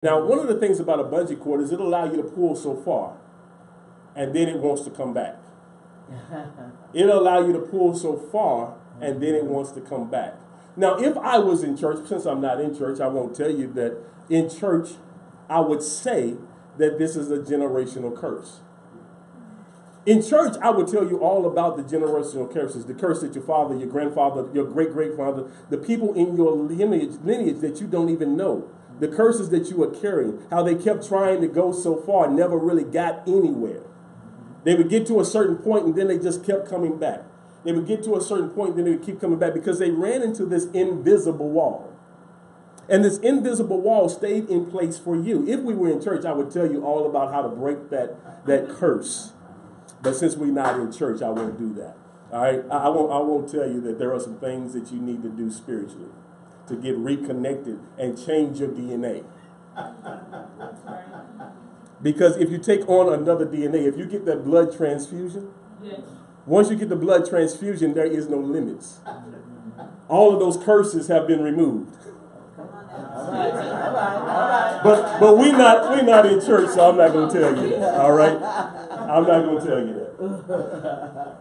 Now, one of the things about a bungee cord is it'll allow you to pull so far, and then it wants to come back. It'll allow you to pull so far, and then it wants to come back. Now, if I was in church, since I'm not in church, I won't tell you that in church, I would say that this is a generational curse. In church, I would tell you all about the generational curses, the curse that your father, your grandfather, your great-great-father, the people in your lineage that you don't even know, the curses that you are carrying, how they kept trying to go so far, never really got anywhere. They would get to a certain point and then they just kept coming back. They would get to a certain point and then they would keep coming back because they ran into this invisible wall. And this invisible wall stayed in place for you. If we were in church, I would tell you all about how to break that curse. But since we're not in church, I won't do that. All right? I won't tell you that there are some things that you need to do spiritually to get reconnected and change your DNA. Because if you take on another DNA, if you get that blood transfusion, yes. Once you get the blood transfusion, there is no limits. All of those curses have been removed. All right. But we're not in church, so I'm not going to tell you that. All right? I'm not going to tell you that.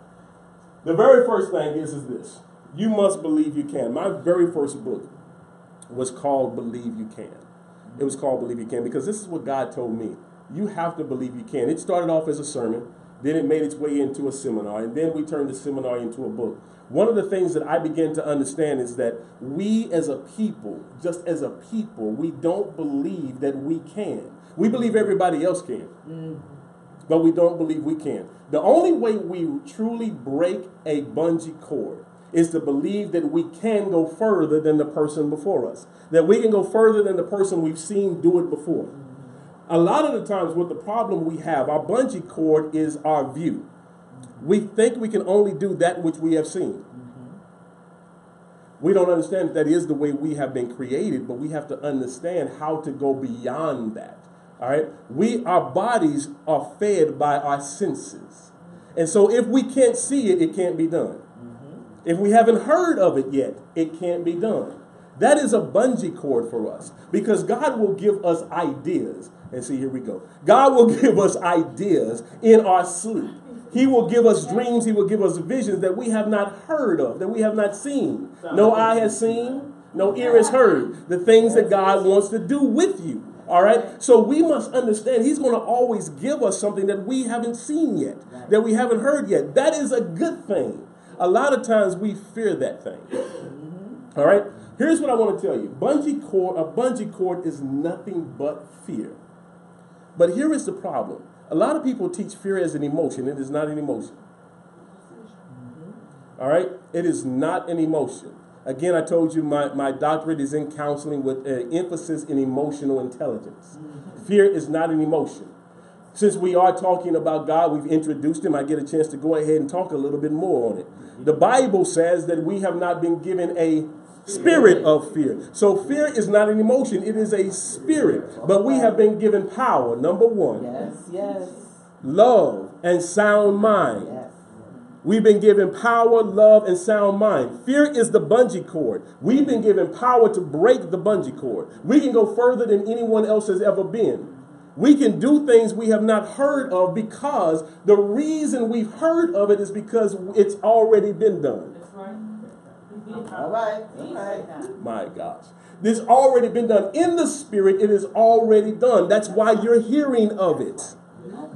The very first thing is this. You must believe you can. My very first book was called Believe You Can. It was called Believe You Can because this is what God told me. You have to believe you can. It started off as a sermon. Then it made its way into a seminar. And then we turned the seminar into a book. One of the things that I began to understand is that we as a people, just as a people, we don't believe that we can. We believe everybody else can. But we don't believe we can. The only way we truly break a bungee cord is to believe that we can go further than the person before us. That we can go further than the person we've seen do it before. A lot of the times what the problem we have, our bungee cord is our view. We think we can only do that which we have seen. We don't understand that is the way we have been created, but we have to understand how to go beyond that. All right? Our bodies are fed by our senses. And so if we can't see it, it can't be done. If we haven't heard of it yet, it can't be done. That is a bungee cord for us because God will give us ideas. And see, here we go. God will give us ideas in our sleep. He will give us dreams. He will give us visions that we have not heard of, that we have not seen. No eye has seen, no ear has heard the things that God wants to do with you. All right. So we must understand he's going to always give us something that we haven't seen yet, that we haven't heard yet. That is a good thing. A lot of times we fear that thing. All right. Here's what I want to tell you. A bungee cord is nothing but fear. But here is the problem. A lot of people teach fear as an emotion. It is not an emotion. All right? It is not an emotion. Again, I told you my doctorate is in counseling with an emphasis in emotional intelligence. Fear is not an emotion. Since we are talking about God, we've introduced him. I get a chance to go ahead and talk a little bit more on it. The Bible says that we have not been given a spirit of fear. So fear is not an emotion. It is a spirit. But we have been given power. Number one. Yes. Love and sound mind. Yes. We've been given power, love, and sound mind. Fear is the bungee cord. We've been given power to break the bungee cord. We can go further than anyone else has ever been. We can do things we have not heard of because the reason we've heard of it is because it's already been done. All right. My gosh. This already been done. In the spirit, it is already done. That's why you're hearing of it.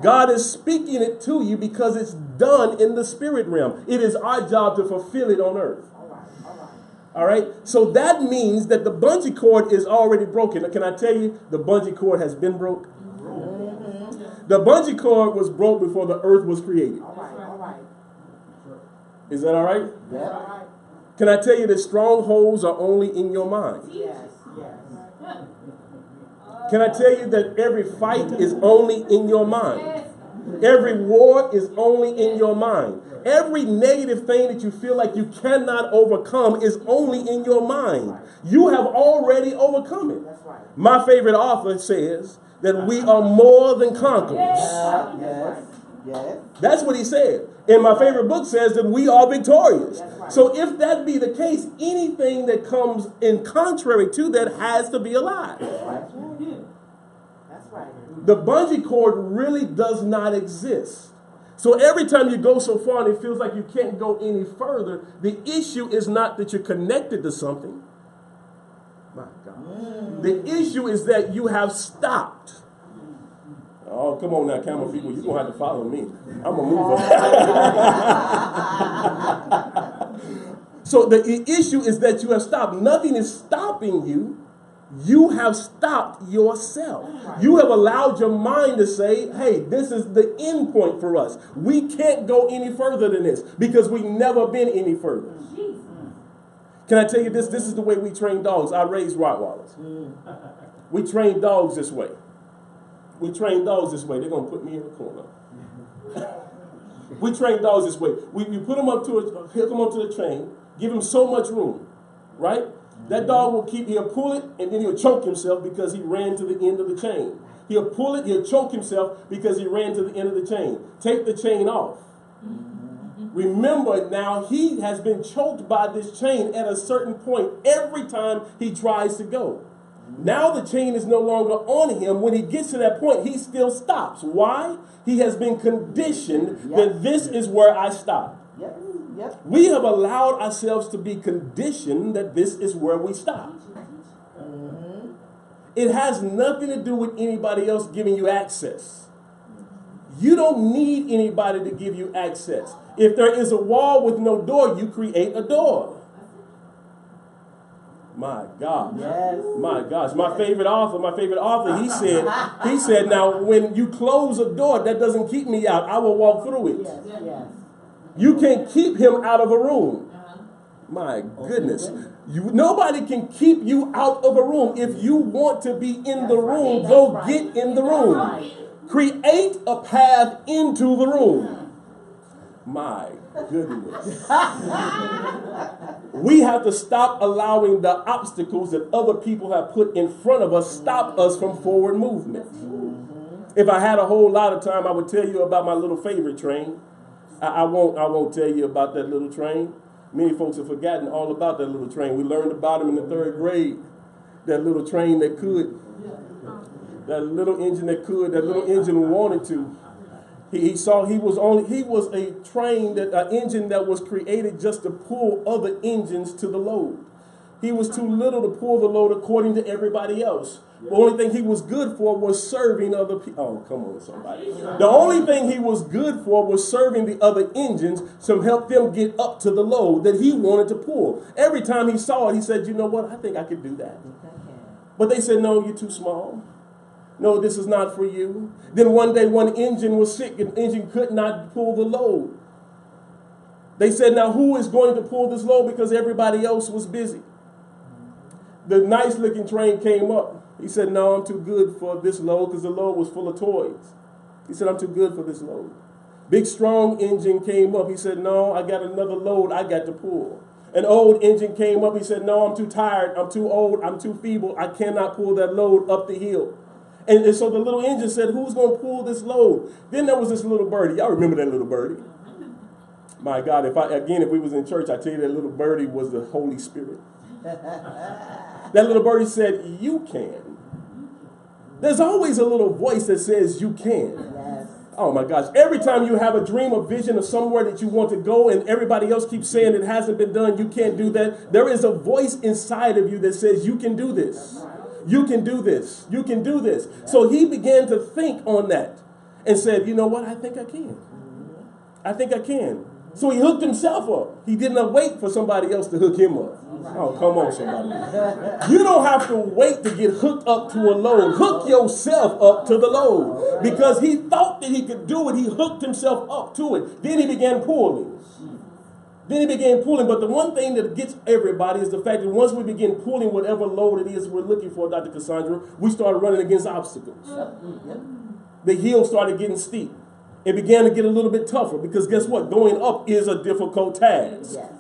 God is speaking it to you because it's done in the spirit realm. It is our job to fulfill it on earth. All right. So that means that the bungee cord is already broken. Can I tell you, the bungee cord has been broke? The bungee cord was broke before the earth was created. All right. Is that all right? Yeah. Can I tell you that strongholds are only in your mind? Yes. Can I tell you that every fight is only in your mind? Every war is only in your mind. Every negative thing that you feel like you cannot overcome is only in your mind. You have already overcome it. My favorite author says that we are more than conquerors. Yes. That's what he said. And my favorite book says that we are victorious. So if that be the case, anything that comes in contrary to that has to be a lie. That's right. The bungee cord really does not exist. So every time you go so far and it feels like you can't go any further, the issue is not that you're connected to something. My God. The issue is that you have stopped. Oh, come on now, camera people. You're going to have to follow me. I'm going to move on. So the issue is that you have stopped. Nothing is stopping you. You have stopped yourself. You have allowed your mind to say, hey, this is the end point for us. We can't go any further than this because we've never been any further. Can I tell you this? This is the way we train dogs. I raise Rottweilers. We train dogs this way. We train dogs this way. They're going to put me in the corner. We train dogs this way. You put them up to hook them onto the chain, give him so much room, right? That dog will he'll pull it, and then he'll choke himself because he ran to the end of the chain. He'll pull it, he'll choke himself because he ran to the end of the chain. Take the chain off. Remember, now he has been choked by this chain at a certain point every time he tries to go. Now the chain is no longer on him. When he gets to that point, he still stops. Why? He has been conditioned that this is where I stop. We have allowed ourselves to be conditioned that this is where we stop. It has nothing to do with anybody else giving you access. You don't need anybody to give you access. If there is a wall with no door, you create a door. My God. My gosh. My favorite author, he said, now when you close a door, that doesn't keep me out. I will walk through it. You can't keep him out of a room. My goodness. Nobody can keep you out of a room. If you want to be in the room, go get in the room. Create a path into the room. My goodness. We have to stop allowing the obstacles that other people have put in front of us stop us from forward movement. If I had a whole lot of time, I would tell you about my little favorite train. I won't tell you about that little train. Many folks have forgotten all about that little train. We learned about them in the 3rd grade. That little train that could. That little engine that could. That little engine wanted to. He was a train, an engine that was created just to pull other engines to the load. He was too little to pull the load according to everybody else. The only thing he was good for was serving other people. Oh, come on, somebody. The only thing he was good for was serving the other engines to help them get up to the load that he wanted to pull. Every time he saw it, he said, you know what, I think I could do that. But they said, no, you're too small. No, this is not for you. Then one day, one engine was sick and the engine could not pull the load. They said, now who is going to pull this load because everybody else was busy? The nice looking train came up. He said, no, I'm too good for this load because the load was full of toys. He said, I'm too good for this load. Big, strong engine came up. He said, no, I got another load I got to pull. An old engine came up. He said, no, I'm too tired. I'm too old. I'm too feeble. I cannot pull that load up the hill. And so the little engine said, who's going to pull this load? Then there was this little birdie. Y'all remember that little birdie? My God, if we was in church, I tell you that little birdie was the Holy Spirit. That little birdie said, you can. There's always a little voice that says you can. Yes. Oh my gosh. Every time you have a dream or vision of somewhere that you want to go and everybody else keeps saying it hasn't been done, you can't do that. There is a voice inside of you that says you can do this. You can do this. You can do this. So he began to think on that and said, you know what? I think I can. I think I can. So he hooked himself up. He didn't wait for somebody else to hook him up. Oh, come on, somebody. You don't have to wait to get hooked up to a load. Hook yourself up to the load. Because he thought that he could do it. He hooked himself up to it. Then he began pulling. But the one thing that gets everybody is the fact that once we begin pulling whatever load it is we're looking for, Dr. Cassandra, we started running against obstacles. The hill started getting steep. It began to get a little bit tougher because guess what? Going up is a difficult task. Yes.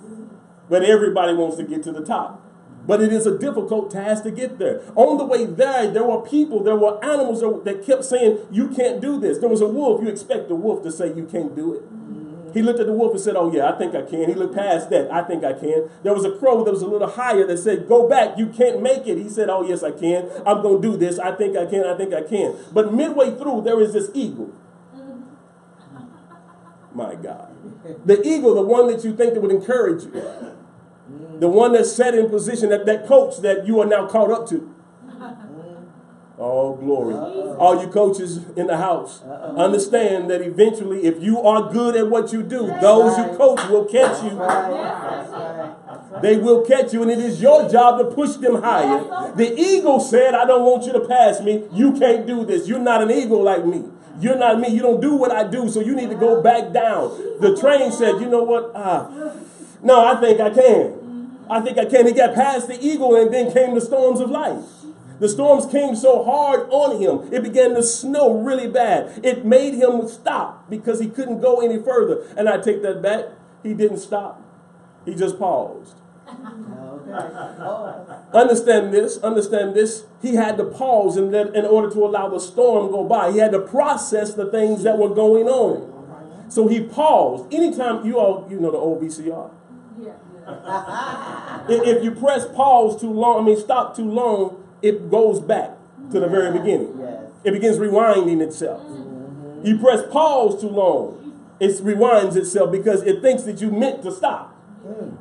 But everybody wants to get to the top. But it is a difficult task to get there. On the way there were people, there were animals that kept saying, you can't do this. There was a wolf. You expect the wolf to say you can't do it. He looked at the wolf and said, oh yeah, I think I can. He looked past that. I think I can. There was a crow that was a little higher that said, go back. You can't make it. He said, oh yes, I can. I'm going to do this. I think I can. I think I can. But midway through, there is this eagle. My God. The eagle, the one that you think that would encourage you. The one that's set in position, that coach that you are now caught up to. Oh, glory. All you coaches in the house, understand that eventually, if you are good at what you do, those you coach will catch you. They will catch you, and it is your job to push them higher. The eagle said, I don't want you to pass me. You can't do this. You're not an eagle like me. You're not me. You don't do what I do, so you need to go back down. The train said, you know what? No, I think I can. I think I can. He got past the eagle, and then came the storms of life. The storms came so hard on him, it began to snow really bad. It made him stop because he couldn't go any further. And I take that back. He didn't stop. He just paused. Understand this. He had to pause in order to allow the storm to go by. He had to process the things that were going on. So he paused. Anytime, you know the old VCR. If you press pause too long, stop too long, it goes back to the very beginning. It begins rewinding itself. You press pause too long, it rewinds itself because it thinks that you meant to stop.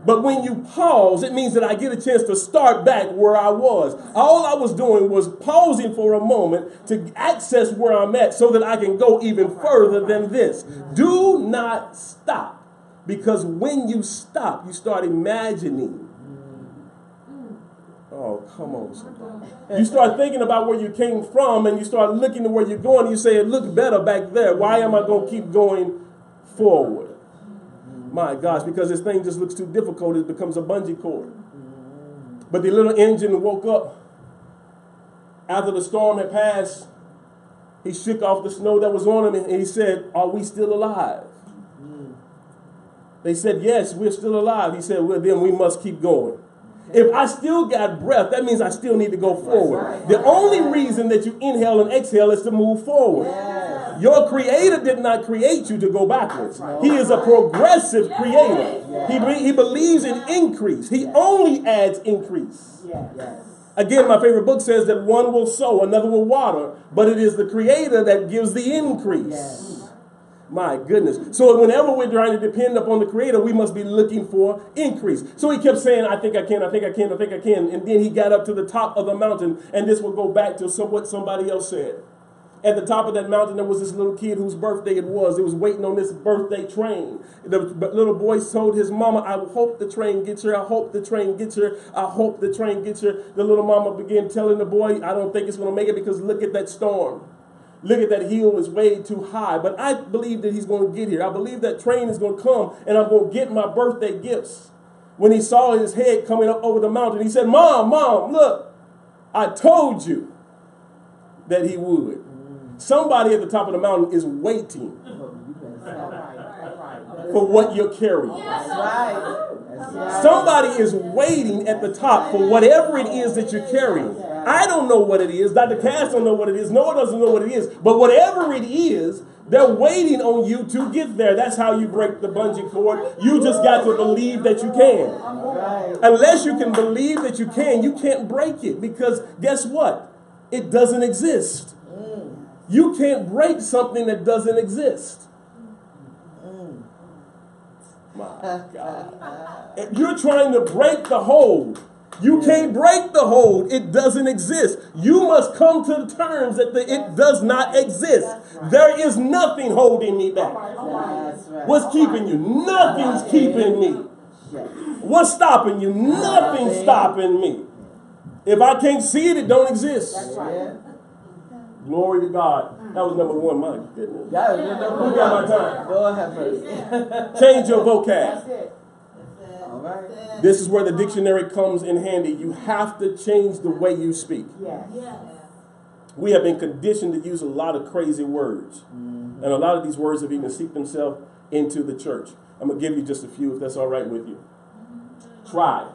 But when you pause, it means that I get a chance to start back where I was. All I was doing was pausing for a moment to access where I'm at so that I can go even further than this. Do not stop, because when you stop, you start imagining. Oh, come on, somebody. You start thinking about where you came from, and you start looking at where you're going. You say, it looked better back there. Why am I going to keep going forward? My gosh, because this thing just looks too difficult. It becomes a bungee cord. But the little engine woke up. After the storm had passed, he shook off the snow that was on him, and he said, are we still alive? They said, yes, we're still alive. He said, well, then we must keep going. If I still got breath, that means I still need to go forward. The only reason that you inhale and exhale is to move forward. Your creator did not create you to go backwards. He is a progressive creator. He believes in increase. He only adds increase. Again, my favorite book says that one will sow, another will water, but it is the creator that gives the increase. My goodness. So whenever we're trying to depend upon the creator, we must be looking for increase. So he kept saying, I think I can, I think I can, I think I can. And then he got up to the top of the mountain. And this will go back to what somebody else said. At the top of that mountain, there was this little kid whose birthday it was. It was waiting on this birthday train. The little boy told his mama, I hope the train gets her. I hope the train gets her. I hope the train gets her. The little mama began telling the boy, I don't think it's going to make it because look at that storm. Look at that hill is way too high. But I believe that he's going to get here. I believe that train is going to come and I'm going to get my birthday gifts. When he saw his head coming up over the mountain, he said, Mom, look, I told you that he would. Somebody at the top of the mountain is waiting for what you're carrying. Somebody is waiting at the top for whatever it is that you're carrying. I don't know what it is. Dr. Cass don't know what it is. Noah doesn't know what it is. But whatever it is, they're waiting on you to get there. That's how you break the bungee cord. You just got to believe that you can. Unless you can believe that you can't break it. Because guess what? It doesn't exist. You can't break something that doesn't exist. My God. If you're trying to break the hold, you can't break the hold. It doesn't exist. You must come to the terms that it does not exist. There is nothing holding me back. What's keeping you? Nothing's keeping me. What's stopping you? Nothing's stopping me. If I can't see it, it don't exist. Glory to God. That was number one. My goodness. Who got my time? Go ahead first. Change your vocab. All right. This is where the dictionary comes in handy. You have to change the way you speak. We have been conditioned to use a lot of crazy words. And a lot of these words have even seeped themselves into the church. I'm going to give you just a few if that's all right with you. Try.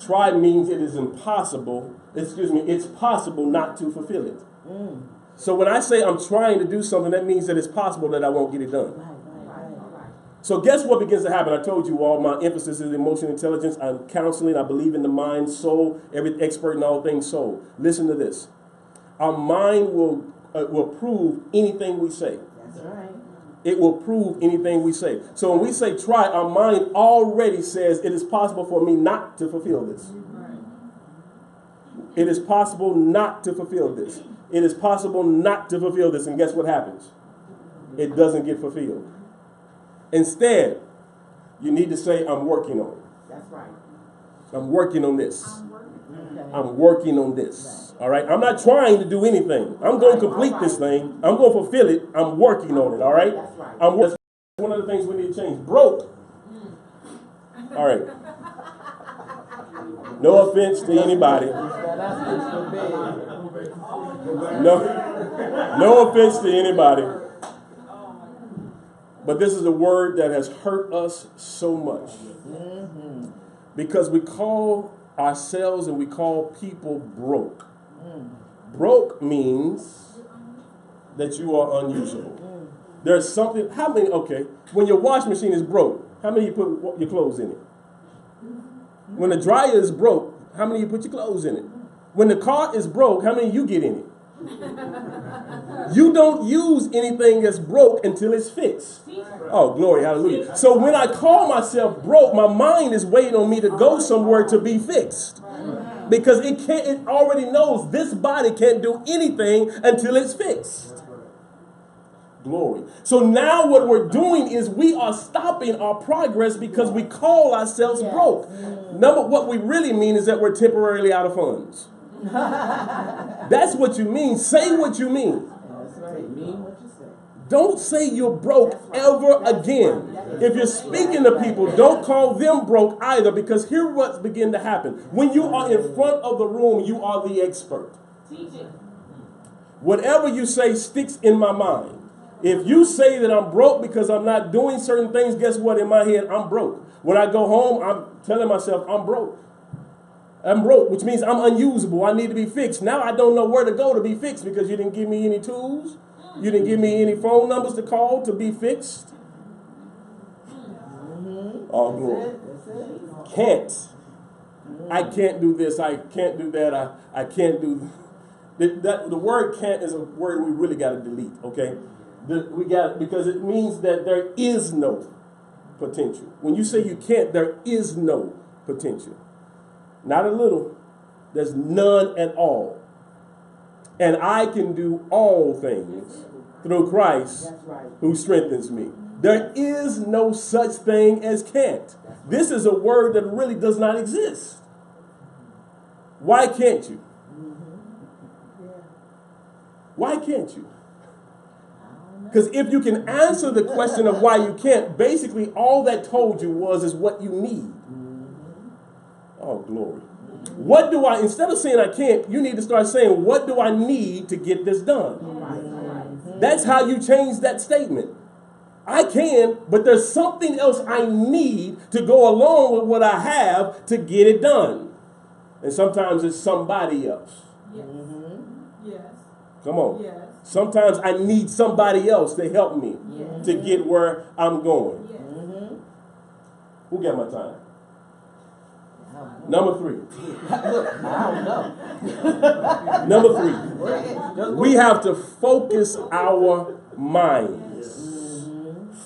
Try means it is impossible. It's possible not to fulfill it. So when I say I'm trying to do something, that means that it's possible that I won't get it done. So guess what begins to happen? I told you all my emphasis is emotional intelligence. I'm counseling. I believe in the mind, soul, every expert in all things soul. Listen to this. Our mind will prove anything we say. That's right. It will prove anything we say. So when we say try, our mind already says it is possible for me not to fulfill this. It is possible not to fulfill this. It is possible not to fulfill this. And guess what happens? It doesn't get fulfilled. Instead, you need to say, I'm working on it. That's right. I'm working on this. I'm working on this. All right? I'm not trying to do anything. I'm going to complete this thing. I'm going to fulfill it. I'm working on it. All right? That's one of the things we need to change. Broke. All right. No offense to anybody. No offense to anybody. But this is a word that has hurt us so much. Because we call ourselves and we call people broke. Broke means that you are unusable. There's something, when your wash machine is broke, how many you put your clothes in it? When the dryer is broke, how many you put your clothes in it? When the car is broke, how many you get in it? You don't use anything that's broke until it's fixed. Oh, glory, hallelujah. So when I call myself broke, my mind is waiting on me to go somewhere to be fixed. Because it already knows this body can't do anything until it's fixed. Glory. So now what we're doing is we are stopping our progress because we call ourselves broke. What we really mean is that we're temporarily out of funds. That's what you mean. Say what you mean. That's right. Mean what you say. Don't say you're broke ever again. If you're speaking to people, don't call them broke either, because here's what's begin to happen. When you are in front of the room, you are the expert. Whatever you say sticks in my mind. If you say that I'm broke because I'm not doing certain things, guess what? In my head, I'm broke. When I go home, I'm telling myself I'm broke. I'm broke, which means I'm unusable. I need to be fixed. Now I don't know where to go to be fixed because you didn't give me any tools. You didn't give me any phone numbers to call to be fixed. Oh, glory. Can't. I can't do this. I can't do that. I can't do that. The word can't is a word we really got to delete, okay? Because it means that there is no potential. When you say you can't, there is no potential. Not a little. There's none at all. And I can do all things through Christ who strengthens me. There is no such thing as can't. This is a word that really does not exist. Why can't you? Why can't you? Because if you can answer the question of why you can't, basically all that told you is what you need. Oh, glory. What do instead of saying I can't, you need to start saying, what do I need to get this done? That's how you change that statement. I can, but there's something else I need to go along with what I have to get it done. And sometimes it's somebody else. Yes. Yes. Come on. Yes. Sometimes I need somebody else to help me to get where I'm going. Yes. Who got my time? Number 3. Number 3. We have to focus our minds.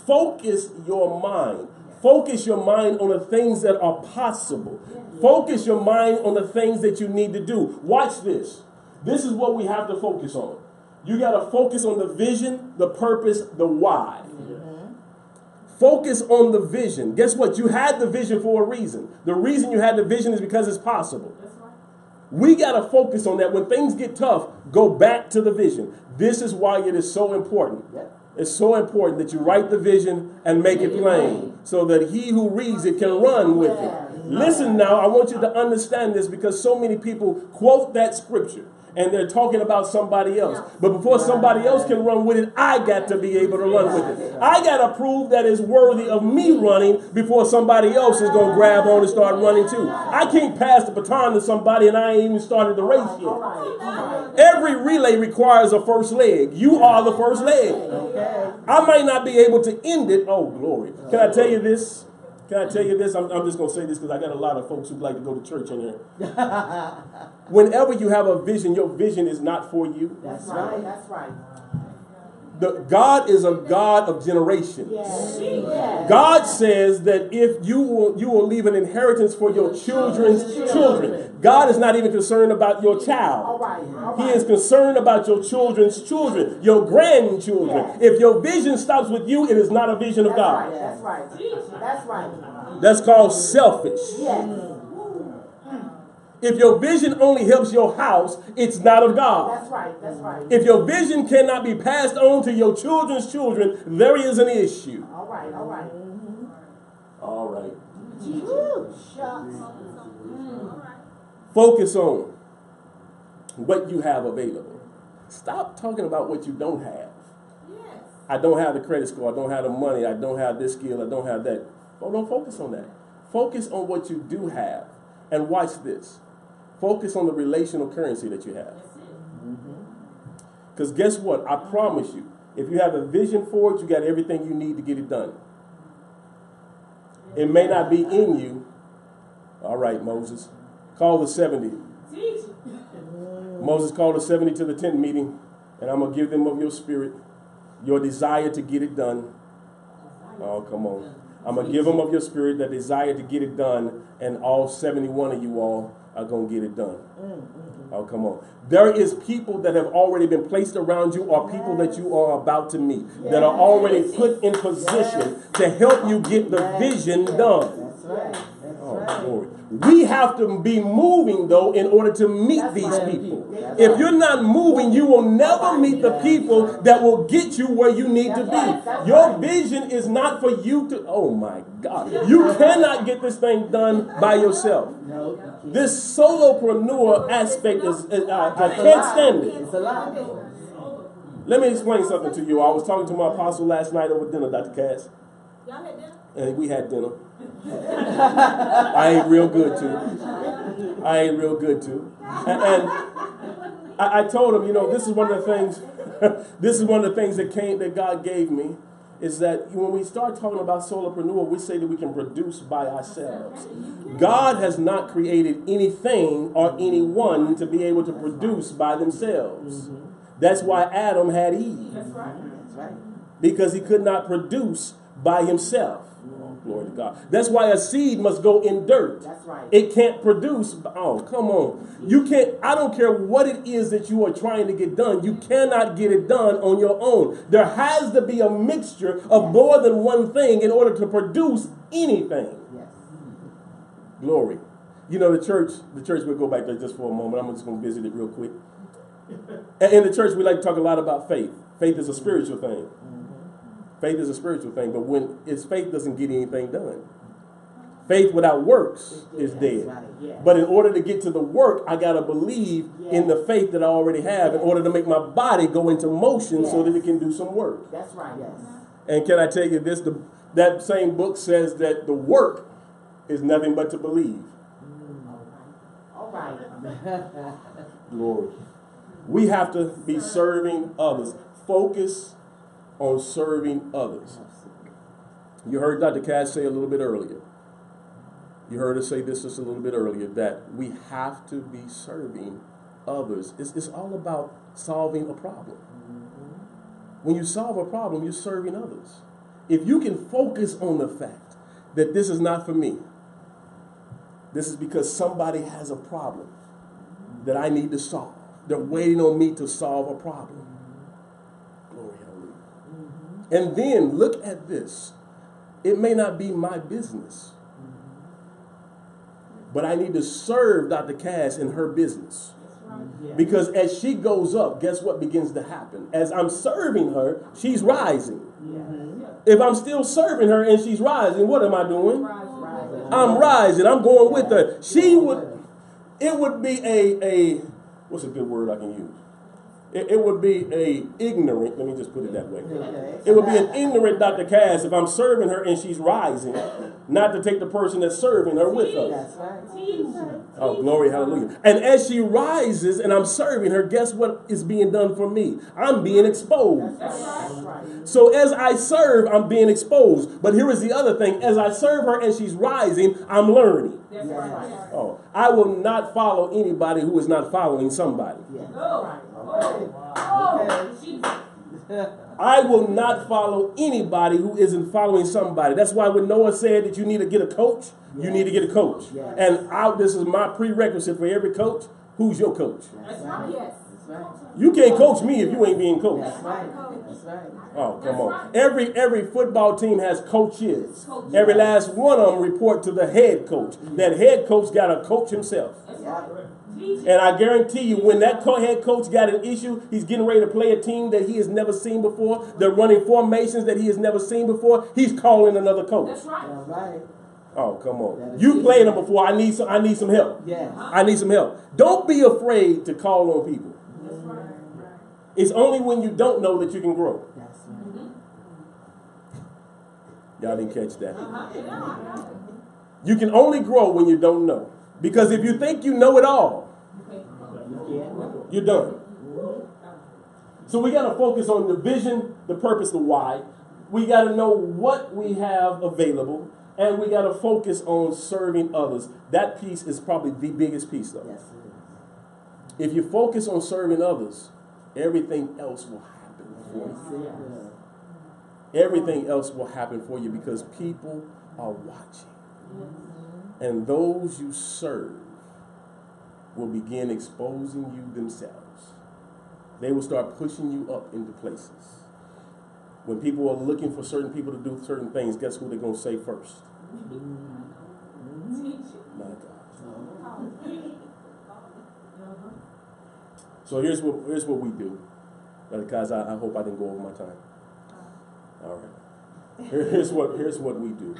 Focus your mind. Focus your mind on the things that are possible. Focus your mind on the things that you need to do. Watch this. This is what we have to focus on. You got to focus on the vision, the purpose, the why. Focus on the vision. Guess what? You had the vision for a reason. The reason you had the vision is because it's possible. We got to focus on that. When things get tough, go back to the vision. This is why it is so important. It's so important that you write the vision and make it plain so that he who reads it can run with it. Listen now, I want you to understand this because so many people quote that scripture. and they're talking about somebody else. But before somebody else can run with it, I got to be able to run with it. I got to prove that it's worthy of me running before somebody else is going to grab on and start running too. I can't pass the baton to somebody and I ain't even started the race yet. Every relay requires a first leg. You are the first leg. I might not be able to end it. Oh, glory. Can I tell you this? Can I tell you this? I'm just going to say this because I got a lot of folks who like to go to church in here. Whenever you have a vision, your vision is not for you. That's right. That's right. God is a God of generations. Yes. God says that if you will leave an inheritance for your children's children. God is not even concerned about your child. All right. He is concerned about your children's children, your grandchildren. Yes. If your vision stops with you, it is not a vision of God. That's right. That's right. That's called selfish. Yes. If your vision only helps your house, it's not of God. That's right. That's right. If your vision cannot be passed on to your children's children, there is an issue. All right. All right. All right. Shucks. Focus on what you have available. Stop talking about what you don't have. Yes. I don't have the credit score. I don't have the money. I don't have this skill. I don't have that. Oh, don't focus on that. Focus on what you do have. And watch this. Focus on the relational currency that you have. Because guess what? I promise you, if you have a vision for it, you got everything you need to get it done. It may not be in you. All right, Moses. Call the 70. Moses called the 70 to the tent meeting, and I'm going to give them of your spirit, your desire to get it done. Oh, come on. I'm going to give them of your spirit, that desire to get it done, and all 71 of you all are going to get it done. Oh, come on. There is people that have already been placed around you, or people that you are about to meet, that are already put in position to help you get the vision done. That's right. Oh, glory. We have to be moving, though, in order to meet these people. If you're not moving, you will never meet the people that will get you where you need to be. Your vision is not for you to, oh my God. You cannot get this thing done by yourself. This solopreneur aspect is, I can't stand it. It's a lot. Let me explain something to you. I was talking to my apostle last night over dinner, Dr. Cass. Y'all had dinner? And we had dinner. I ate real good too. I ate real good too. And I told him, you know, this is one of the things. This is one of the things that God gave me, is that when we start talking about solopreneur, we say that we can produce by ourselves. God has not created anything or anyone to be able to produce by themselves. That's why Adam had Eve. That's right. Because he could not produce by himself. Glory to God. That's why a seed must go in dirt. That's right. It can't produce. Oh, come on. You can't. I don't care what it is that you are trying to get done. You cannot get it done on your own. There has to be a mixture of more than one thing in order to produce anything. Yes. Glory. You know, the church, we'll go back there just for a moment. I'm just going to visit it real quick. And in the church, we like to talk a lot about faith. Faith is a spiritual thing. Faith is a spiritual thing, but when its faith doesn't get anything done. Faith without works is dead. But in order to get to the work, I got to believe in the faith that I already have in order to make my body go into motion so that it can do some work. That's right. Yes. And can I tell you this? That same book says that the work is nothing but to believe. All right. Glory. We have to be serving others. Focus on serving others. You heard Dr. Cass say a little bit earlier. You heard her say this just a little bit earlier, that we have to be serving others. It's all about solving a problem. When you solve a problem, you're serving others. If you can focus on the fact that this is not for me, this is because somebody has a problem that I need to solve. They're waiting on me to solve a problem. Glory, hallelujah. And then look at this. It may not be my business, but I need to serve Dr. Cass in her business. Because as she goes up, guess what begins to happen? As I'm serving her, she's rising. If I'm still serving her and she's rising, what am I doing? I'm rising. I'm going with her. It would be what's a good word I can use? It would be a ignorant, let me just put it that way. Okay. It would be an ignorant Dr. Cass if I'm serving her and she's rising, not to take the person that's serving her with us. That's right. Oh, glory, hallelujah. And as she rises and I'm serving her, guess what is being done for me? I'm being exposed. That's right. So as I serve, I'm being exposed. But here is the other thing. As I serve her and she's rising, I'm learning. That's right. Oh, I will not follow anybody who is not following somebody. Yeah. I will not follow anybody who isn't following somebody. That's why when Noah said that you need to get a coach, you need to get a coach. Yes. And this is my prerequisite for every coach. Who's your coach? That's right. Yes. That's right. You can't coach me if you ain't being coached. That's right. That's right. Oh, come on. Every football team has coaches. Every last one of them report to the head coach. That head coach got to coach himself. And I guarantee you, when that head coach got an issue, he's getting ready to play a team that he has never seen before. They're running formations that he has never seen before. He's calling another coach. That's right. All right. Oh, come on. You played them before. I need some help. Yes. I need some help. Don't be afraid to call on people. That's right. It's only when you don't know that you can grow. That's right. Y'all didn't catch that. You can only grow when you don't know. Because if you think you know it all, you're done. So we got to focus on the vision, the purpose, the why. We got to know what we have available, and we got to focus on serving others. That piece is probably the biggest piece, though. Yes, it is. If you focus on serving others, everything else will happen for you. Yes. Everything else will happen for you because people are watching. And those you serve will begin exposing you themselves. They will start pushing you up into places. When people are looking for certain people to do certain things, guess who they're going to say first? My God. So here's what we do. Guys, I hope I didn't go over my time. All right. Here's what we do.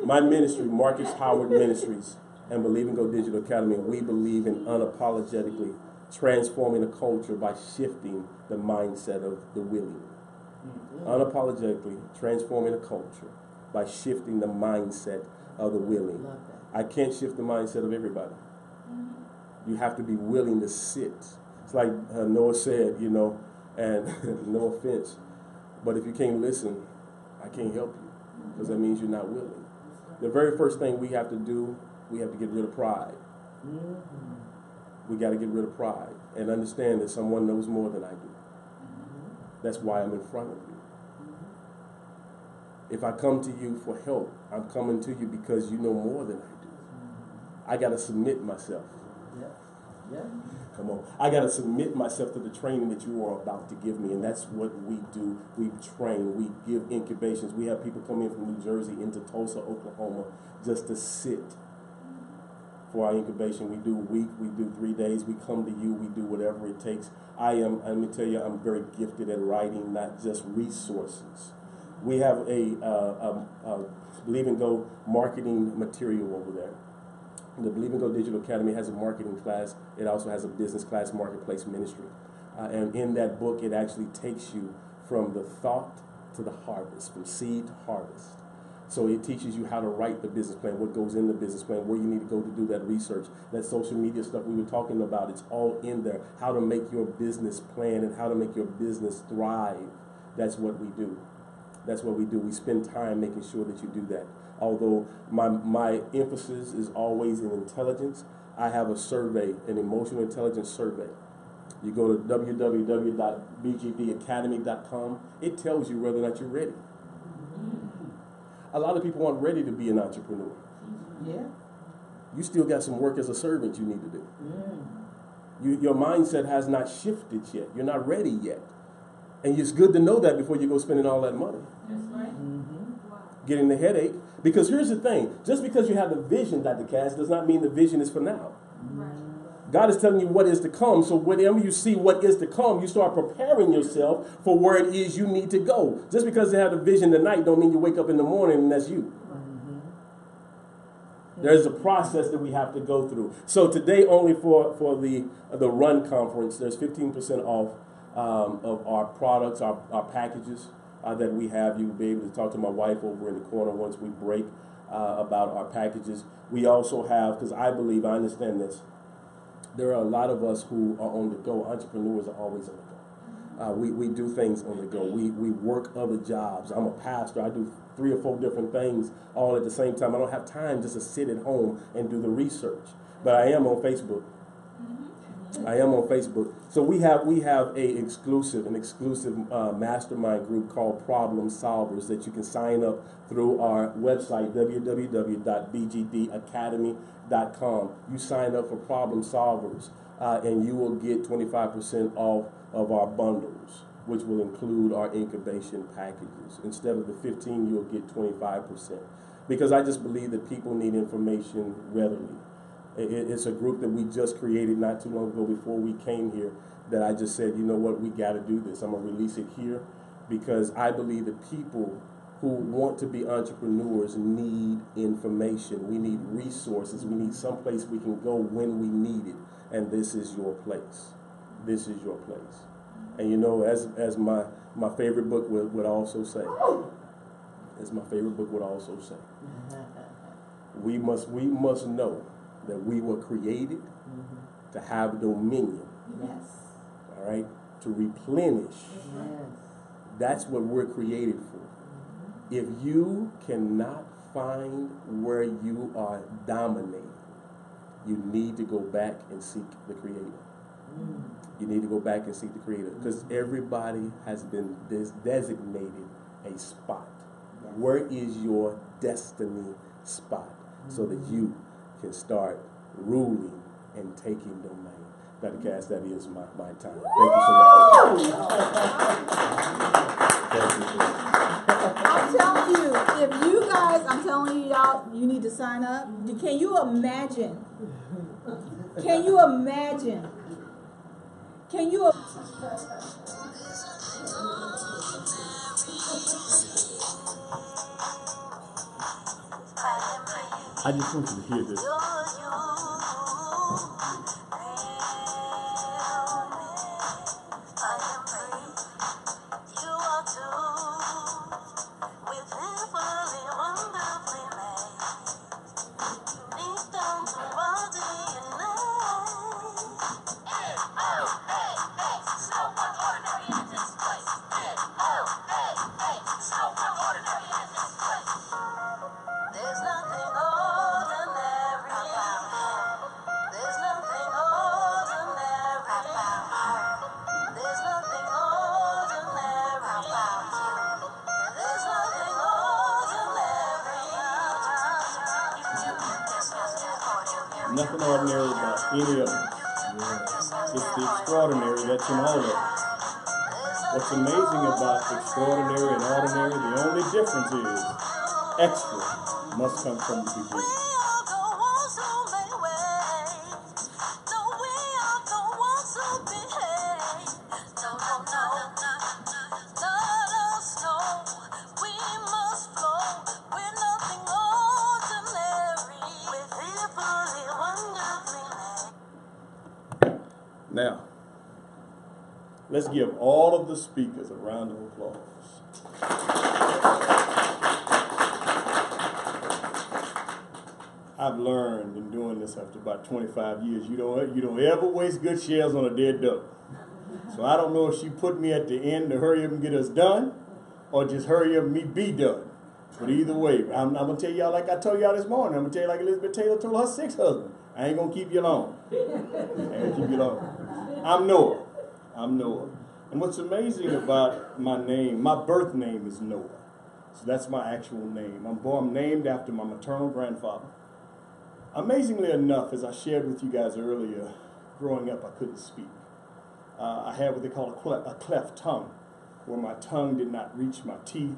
My ministry, Marcus Howard Ministries, and Believe and Go Digital Academy, we believe in unapologetically transforming a culture by shifting the mindset of the willing. Unapologetically transforming a culture by shifting the mindset of the willing. I can't shift the mindset of everybody. You have to be willing to sit. It's like Noah said, and no offense, but if you can't listen, I can't help you because that means you're not willing. The very first thing we have to do, we have to get rid of pride. We got to get rid of pride and understand that someone knows more than I do. That's why I'm in front of you. If I come to you for help, I'm coming to you because you know more than I do. I got to submit myself. Yeah. Come on. I got to submit myself to the training that you are about to give me, and that's what we do. We train. We give incubations. We have people come in from New Jersey into Tulsa, Oklahoma, just to sit for our incubation. We do a week. We do 3 days. We come to you. We do whatever it takes. Let me tell you, I'm very gifted at writing, not just resources. We have a Believe and Go marketing material over there. The Believe and Go Digital Academy has a marketing class. It also has a business class, marketplace ministry. And in that book, it actually takes you from the thought to the harvest, from seed to harvest. So it teaches you how to write the business plan, what goes in the business plan, where you need to go to do that research, that social media stuff we were talking about. It's all in there. How to make your business plan and how to make your business thrive. That's what we do. That's what we do. We spend time making sure that you do that. Although my emphasis is always in intelligence, I have a survey, an emotional intelligence survey. You go to www.bgdacademy.com. It tells you whether or not you're ready. A lot of people aren't ready to be an entrepreneur. Yeah. You still got some work as a servant you need to do. Your mindset has not shifted yet. You're not ready yet. And it's good to know that before you go spending all that money. That's right. Getting the headache. Because here's the thing. Just because you have the vision, Dr. Cass, does not mean the vision is for now. Right. God is telling you what is to come. So whenever you see what is to come, you start preparing yourself for where it is you need to go. Just because you have the vision tonight don't mean you wake up in the morning and that's you. There's a process that we have to go through. So today, only for the Run conference, there's 15% off of our products, our packages that we have. You will be able to talk to my wife over in the corner once we break about our packages. We also have, because I understand this, there are a lot of us who are on the go. Entrepreneurs are always on the go. We do things on the go. We work other jobs. I'm a pastor. I do 3 or 4 different things all at the same time. I don't have time just to sit at home and do the research. But I am on Facebook. I am on Facebook. So we have an exclusive mastermind group called Problem Solvers that you can sign up through our website, www.bgdacademy.com. You sign up for Problem Solvers, and you will get 25% off of our bundles, which will include our incubation packages. Instead of the 15, you'll get 25%. Because I just believe that people need information readily. It's a group that we just created not too long ago before we came here, that I just said, you know what, we got to do this. I'm going to release it here because I believe that people who want to be entrepreneurs need information. We need resources. We need someplace we can go when we need it. And this is your place. This is your place. And you know, as my favorite book would also say, we must know that we were created to have dominion. Yes. All right? To replenish. Yes. That's what we're created for. If you cannot find where you are dominating, you need to go back and seek the Creator. You need to go back and seek the Creator, because everybody has been designated a spot. Yes. Where is your destiny spot so that you can start ruling and taking domain? Dr. Cass, that is my time. Thank you so much. I'm telling you, if you guys, I'm telling you, y'all, you need to sign up. Can you imagine? Can you imagine? Can you? I just want you to hear this. Nothing ordinary about any of it. It's the extraordinary that's in all of it. What's amazing about extraordinary and ordinary, the only difference is extra must come from the beginning. Now, let's give all of the speakers a round of applause. I've learned in doing this after about 25 years, you don't ever waste good shares on a dead duck. So I don't know if she put me at the end to hurry up and get us done, or just hurry up and me be done. But either way, I'm going to tell y'all like I told y'all this morning. I'm going to tell you like Elizabeth Taylor told her 6 husbands. I ain't going to keep you long. I'm Noah. And what's amazing about my name, my birth name is Noah. So that's my actual name. I'm named after my maternal grandfather. Amazingly enough, as I shared with you guys earlier, growing up I couldn't speak. I had what they call a cleft tongue, where my tongue did not reach my teeth,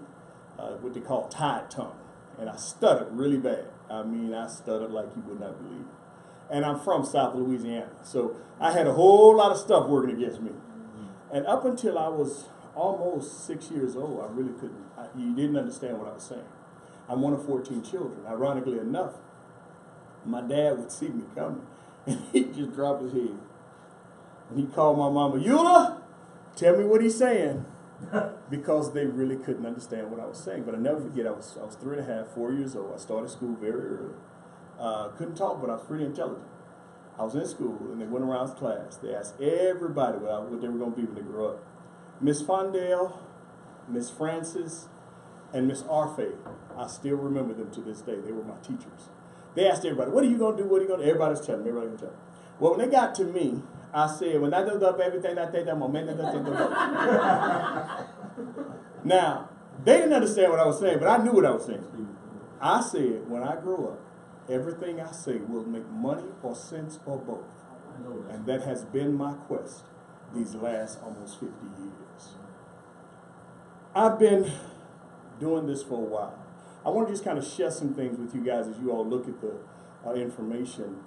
what they call tied tongue. And I stuttered really bad. I mean, I stuttered like you would not believe. And I'm from South Louisiana, so I had a whole lot of stuff working against me. And up until I was almost 6 years old, I really couldn't, you didn't understand what I was saying. I'm one of 14 children. Ironically enough, my dad would see me coming, and he'd just drop his head. And he'd call my mama, Eula, tell me what he's saying. Because they really couldn't understand what I was saying. But I never forget, I was 3.5, 4 years old. I started school very early. Couldn't talk, but I was pretty intelligent. I was in school, and they went around the class. They asked everybody what they were going to be when they grew up. Miss Fondale, Miss Francis, and Miss Arfay. I still remember them to this day. They were my teachers. They asked everybody, what are you going to do? What are you going to do? Everybody was telling me. Everybody was telling me. Well, when they got to me, I said, when I do up everything I think I'm going to Now, they didn't understand what I was saying, but I knew what I was saying. I said, when I grow up, everything I say will make money or sense or both. And that has been my quest these last almost 50 years. I've been doing this for a while. I want to just kind of share some things with you guys as you all look at the information.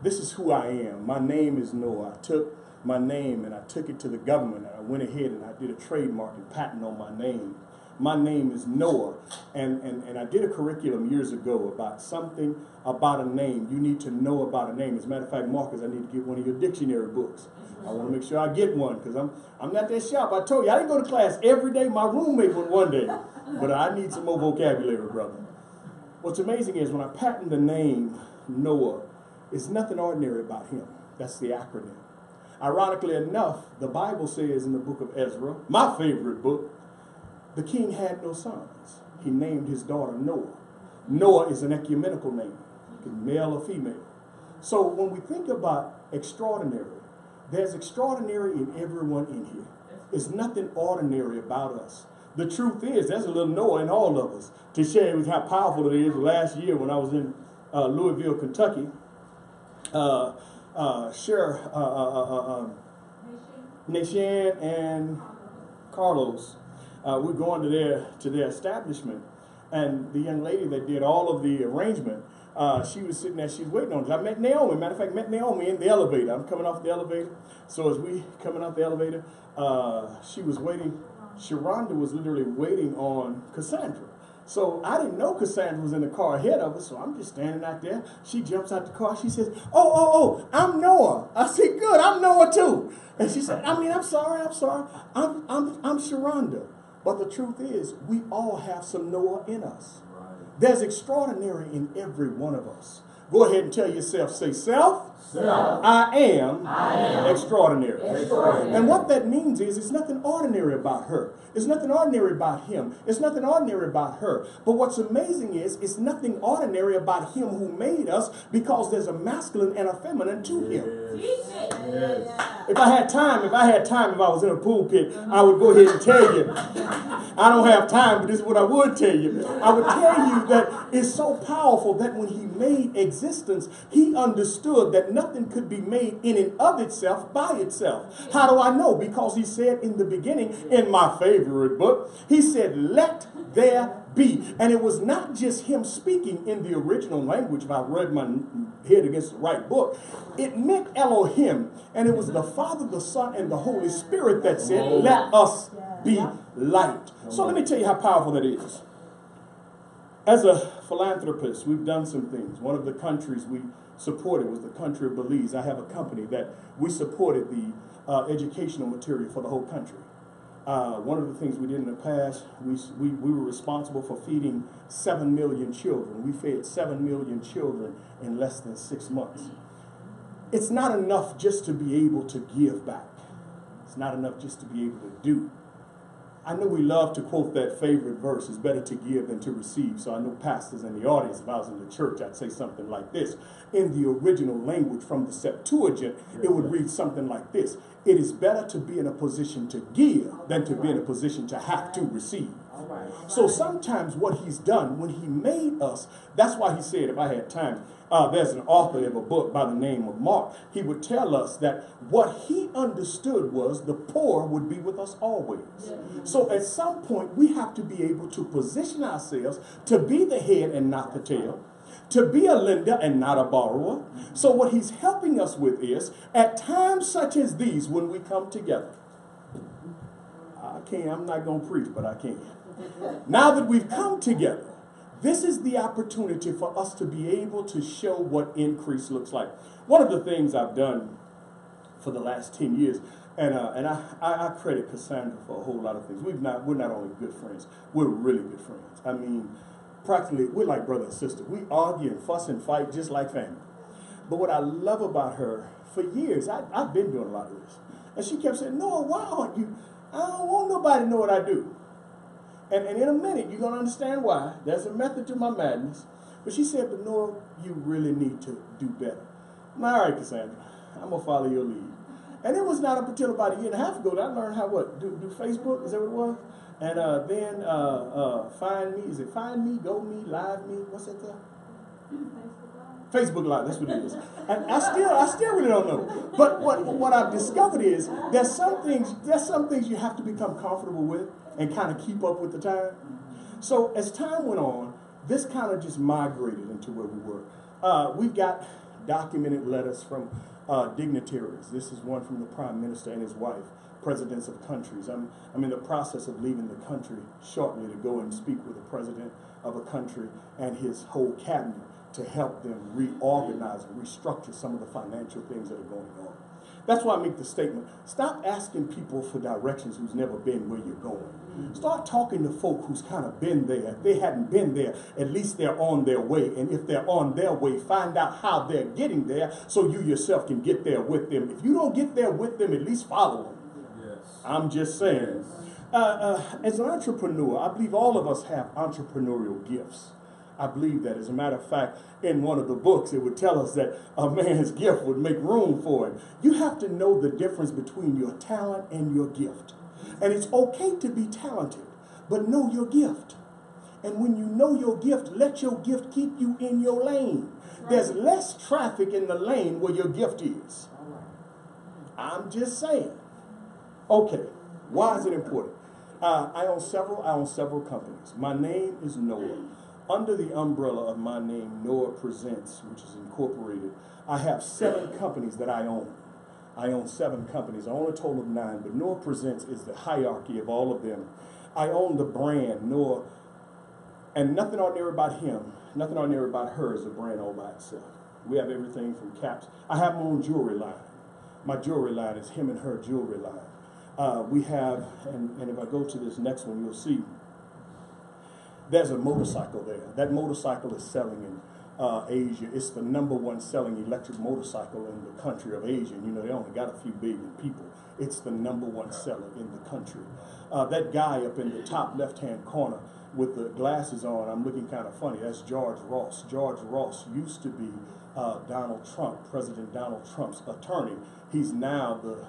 This is who I am. My name is Noah. I took my name and I took it to the government, and I went ahead and I did a trademark and patent on my name. My name is Noah, and I did a curriculum years ago about something about a name. You need to know about a name. As a matter of fact, Marcus, I need to get one of your dictionary books. I want to make sure I get one, because I'm not that sharp. I told you, I didn't go to class every day. My roommate went one day, but I need some more vocabulary, brother. What's amazing is when I patent the name Noah, it's nothing ordinary about him. That's the acronym. Ironically enough, the Bible says in the book of Ezra, my favorite book, the king had no sons. He named his daughter Noah. Noah is an ecumenical name, male or female. So when we think about extraordinary, there's extraordinary in everyone in here. There's nothing ordinary about us. The truth is, there's a little Noah in all of us. To share with how powerful it is, last year when I was in Louisville, Kentucky, Nishan and Carlos, we're going to their establishment, and the young lady that did all of the arrangement, she was sitting there, she's waiting on us. I met Naomi. Matter of fact, met Naomi in the elevator. I'm coming off the elevator. So as we coming off the elevator, she was waiting. Sharonda was literally waiting on Cassandra. So I didn't know Cassandra was in the car ahead of us, so I'm just standing out there. She jumps out the car. She says, oh, I'm Noah. I said, good, I'm Noah too. And she said, I'm sorry. I'm Sharonda. But the truth is, we all have some Noah in us. There's extraordinary in every one of us. Go ahead and tell yourself, say, self, I am extraordinary. And what that means is it's nothing ordinary about her. It's nothing ordinary about him. It's nothing ordinary about her. But what's amazing is it's nothing ordinary about him who made us, because there's a masculine and a feminine to him. Yes. If I had time, if I was in a pulpit, I would go ahead and tell you. I don't have time, but this is what I would tell you. I would tell you that it's so powerful that when he made existence, he understood that nothing could be made in and of itself by itself. How do I know? Because he said in the beginning, in my favorite book, he said, let there be. And it was not just him speaking in the original language. If I read my head against the right book, it meant Elohim. And it was the Father, the Son, and the Holy Spirit that said, let us be light. So let me tell you how powerful that is. As a philanthropist, we've done some things. One of the countries we supported was the country of Belize. I have a company that we supported the educational material for the whole country. One of the things we did in the past, we were responsible for feeding 7 million children. We fed 7 million children in less than 6 months. It's not enough just to be able to give back. It's not enough just to be able to do. I know we love to quote that favorite verse, it's better to give than to receive. So I know pastors in the audience, if I was in the church, I'd say something like this. In the original language from the Septuagint, it would read something like this. It is better to be in a position to give than to be in a position to have to receive. So sometimes what he's done when he made us, that's why he said, if I had time, there's an author of a book by the name of Mark. He would tell us that what he understood was the poor would be with us always. So at some point, we have to be able to position ourselves to be the head and not the tail, to be a lender and not a borrower. So what he's helping us with is, at times such as these, when we come together, I'm not going to preach, but I can. Now that we've come together, This is the opportunity for us to be able to show what increase looks like. One of the things I've done for the last 10 years, and I credit Cassandra for a whole lot of things. We're not only good friends, we're really good friends. I mean, practically, we're like brother and sister. We argue and fuss and fight just like family. But what I love about her, for years, I've been doing a lot of this. And she kept saying, Noah, why aren't you? I don't want nobody to know what I do. And in a minute, you're going to understand why. There's a method to my madness. But she said, but Noah, you really need to do better. I'm like, all right, Cassandra, I'm going to follow your lead. And it was not up until about a year and a half ago that I learned how do Facebook, is that what it was? And then Find Me, is it Find Me, Go Me, Live Me, what's that thing? Facebook Live, that's what it is. And I still really don't know. But what I've discovered is there's some things you have to become comfortable with and kind of keep up with the time. So as time went on, this kind of just migrated into where we were. We've got documented letters from dignitaries. This is one from the Prime Minister and his wife, presidents of countries. I'm in the process of leaving the country shortly to go and speak with the president of a country and his whole cabinet to help them reorganize and restructure some of the financial things that are going on. That's why I make the statement, stop asking people for directions who's never been where you're going. Start talking to folk who's kind of been there. If they hadn't been there, at least they're on their way. And if they're on their way, find out how they're getting there so you yourself can get there with them. If you don't get there with them, at least follow them. Yes. I'm just saying. As an entrepreneur, I believe all of us have entrepreneurial gifts. I believe that. As a matter of fact, in one of the books, it would tell us that a man's gift would make room for him. You have to know the difference between your talent and your gift. And it's okay to be talented, but know your gift. And when you know your gift, let your gift keep you in your lane. Right. There's less traffic in the lane where your gift is. I'm just saying. Okay, why is it important? I own several companies. My name is Noah. Under the umbrella of my name, Noah Presents, which is incorporated, I have 7 companies that I own. I own 7 companies. I own a total of 9, but Noah Presents is the hierarchy of all of them. I own the brand, Noah, and nothing ordinary about him, nothing ordinary about her is a brand all by itself. We have everything from caps. I have my own jewelry line. My jewelry line is him and her jewelry line. We have, and if I go to this next one, you'll see, there's a motorcycle there. That motorcycle is selling in Asia. It's the #1 selling electric motorcycle in the country of Asia. And, you know, they only got a few billion people. It's the #1 seller in the country. That guy up in the top left-hand corner with the glasses on, I'm looking kind of funny, that's George Ross. George Ross used to be Donald Trump, President Donald Trump's attorney. He's now the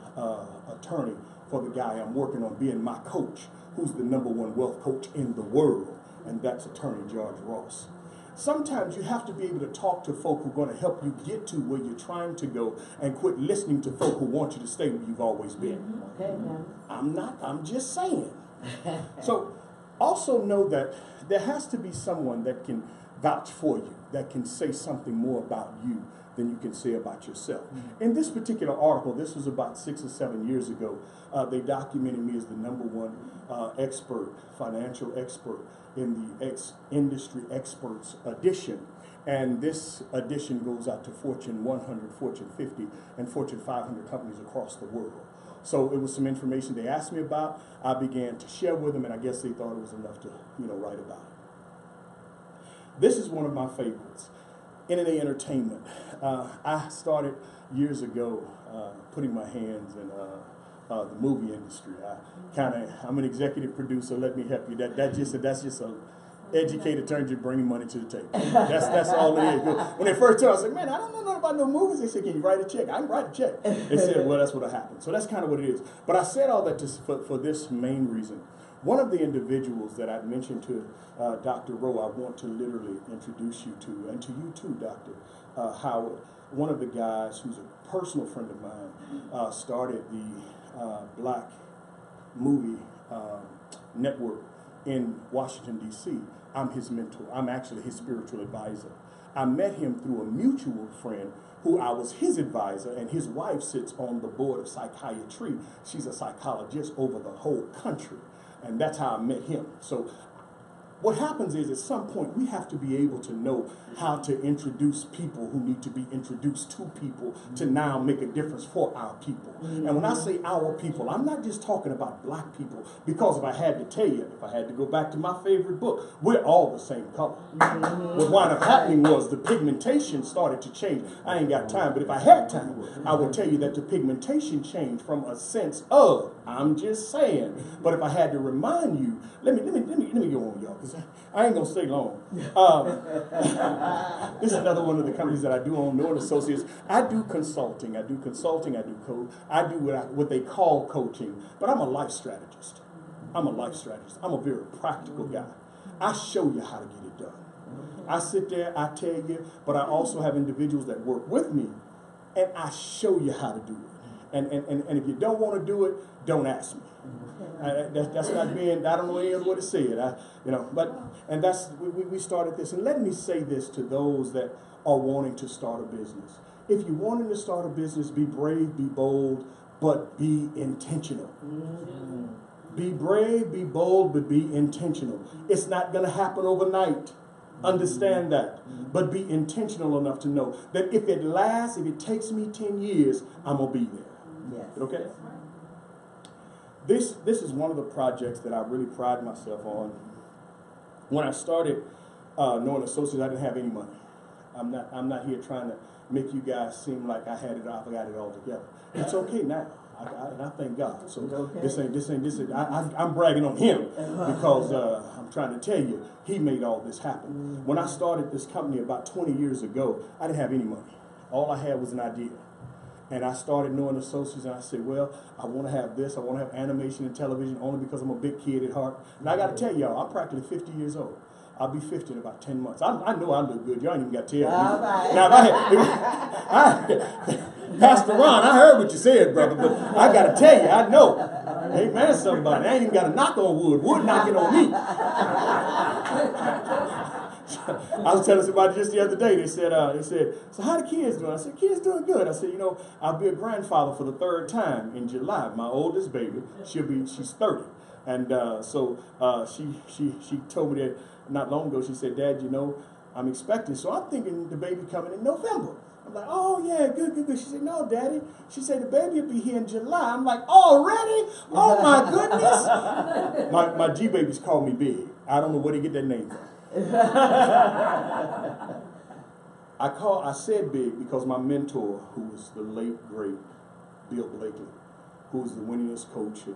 attorney for the guy I'm working on being my coach, who's the #1 wealth coach in the world. And that's attorney George Ross. Sometimes you have to be able to talk to folk who are going to help you get to where you're trying to go and quit listening to folk who want you to stay where you've always been. Okay, man. I'm just saying. So also know that there has to be someone that can vouch for you, that can say something more about you than you can say about yourself. In this particular article, this was about 6 or 7 years ago, they documented me as the #1 expert, financial expert in the industry experts edition. And this edition goes out to Fortune 100, Fortune 50, and Fortune 500 companies across the world. So it was some information they asked me about. I began to share with them, and I guess they thought it was enough to, write about it. This is one of my favorites. NNA Entertainment. I started years ago putting my hands in the movie industry. I'm an executive producer. Let me help you. That's just a educated terms of bringing money to the table. That's all it is. When they first told me, I said, man, I don't know nothing about no movies. They said, can you write a check? I can write a check. They said, well, that's what happened. So that's kind of what it is. But I said all that for this main reason. One of the individuals that I mentioned to Dr. Rowe, I want to literally introduce you to, and to you too, Dr. Howard. One of the guys who's a personal friend of mine started the Black Movie Network in Washington, D.C. I'm his mentor. I'm actually his spiritual advisor. I met him through a mutual friend who I was his advisor, and his wife sits on the board of psychiatry. She's a psychologist over the whole country, and that's how I met him. So what happens is at some point we have to be able to know how to introduce people who need to be introduced to people to now make a difference for our people. And when I say our people, I'm not just talking about black people, because if I had to tell you, if I had to go back to my favorite book, we're all the same color. What wound up happening was the pigmentation started to change. I ain't got time, but if I had time, I would tell you that the pigmentation changed from a sense of, I'm just saying. But if I had to remind you, let me go on, y'all, because I ain't gonna stay long. This is another one of the companies that I do own, Norton Associates. I do consulting. I do code. I do what they call coaching, but I'm a life strategist. I'm a very practical guy. I show you how to get it done. I sit there, I tell you, but I also have individuals that work with me, and I show you how to do it. And if you don't want to do it, don't ask me. That's not being, I don't know any other way to say it. And that's, we started this. And let me say this to those that are wanting to start a business. If you're wanting to start a business, be brave, be bold, but be intentional. Be brave, be bold, but be intentional. It's not going to happen overnight. Understand that. But be intentional enough to know that if it lasts, if it takes me 10 years, I'm going to be there. Yes. Okay? This is one of the projects that I really pride myself on. When I started Norton Associates, I didn't have any money. I'm not here trying to make you guys seem like I had it all, I got it all together. It's okay now. And I thank God. So Okay. this ain't. I'm bragging on him because I'm trying to tell you, he made all this happen. When I started this company about 20 years ago, I didn't have any money. All I had was an idea. And I started Norton Associates, and I said, well, I want to have this. I want to have animation and television only because I'm a big kid at heart. And I got to tell y'all, I'm practically 50 years old. I'll be 50 in about 10 months. I know I look good. Y'all ain't even got to tell me. All right. Now, Pastor Ron, I heard what you said, brother, but I got to tell you, I know. Amen, somebody. I ain't even got to knock on wood. Wood knocking on me. I was telling somebody just the other day, they said, so how the kids doing? I said, kids doing good. I said, I'll be a grandfather for the 3rd time in July. My oldest baby, she's 30. And so she told me that not long ago. She said, Dad, I'm expecting. So I'm thinking the baby coming in November. I'm like, oh, yeah, good. She said, no, Daddy. She said, the baby will be here in July. I'm like, already? Oh, my goodness. My G-babies call me Big. I don't know where they get that name from. I said Big because my mentor, who was the late, great Bill Blakely, who was the winningest coach